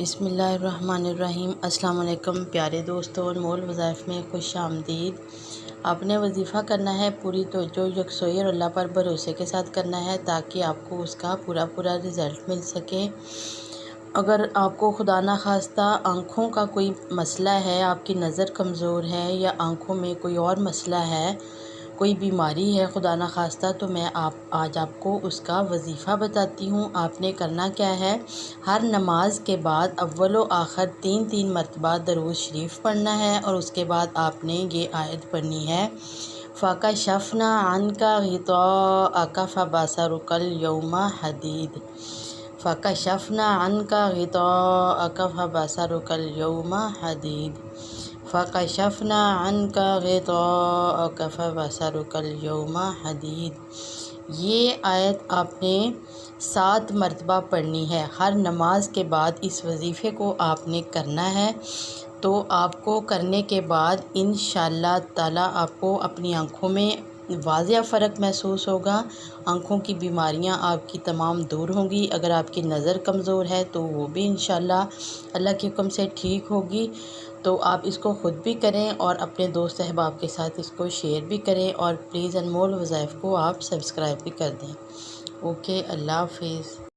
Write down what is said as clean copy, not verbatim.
بسم اللہ الرحمن الرحیم۔ السلام علیکم پیارے دوستوں، انمول وظائف میں خوش آمدید۔ آپ نے وظیفہ کرنا ہے پوری توجہ، یکسوئی اور اللہ پر بھروسے کے ساتھ کرنا ہے تاکہ آپ کو اس کا پورا رزلٹ مل سکے۔ اگر آپ کو خدا نخواستہ آنکھوں کا کوئی مسئلہ ہے، آپ کی نظر کمزور ہے یا آنکھوں میں کوئی اور مسئلہ ہے، کوئی بیماری ہے خدا نخواستہ، تو میں آج آپ کو اس کا وظیفہ بتاتی ہوں۔ آپ نے کرنا کیا ہے، ہر نماز کے بعد اول و آخر 3 مرتبہ درود شریف پڑھنا ہے اور اس کے بعد آپ نے یہ آیت پڑھنی ہے، فَكَشَفْنَا عَنْكَ غِطَاءَكَ فَبَصَرُكَ الْيَوْمَ حَدِيدٌ۔ فَكَشَفْنَا عَنْكَ غِطَاءَكَ فَبَصَرُكَ الْيَوْمَ حَدِيدٌ۔ فَكَشَفْنَا عَنْكَ غِطَاءَكَ فَبَصَرُكَ الْيَوْمَ حَدِيدٌ۔ یہ آیت آپ نے 7 مرتبہ پڑھنی ہے۔ ہر نماز کے بعد اس وظیفے کو آپ نے کرنا ہے، تو آپ کو کرنے کے بعد انشاءاللہ تعالیٰ آپ کو اپنی آنکھوں میں واضح فرق محسوس ہوگا۔ آنکھوں کی بیماریاں آپ کی تمام دور ہوں گی۔ اگر آپ کی نظر کمزور ہے تو وہ بھی انشاءاللہ اللہ کے حکم سے ٹھیک ہوگی۔ تو آپ اس کو خود بھی کریں اور اپنے دوست احباب کے ساتھ اس کو شیئر بھی کریں، اور پلیز انمول وظائف کو آپ سبسکرائب بھی کر دیں۔ اوکے، اللہ حافظ۔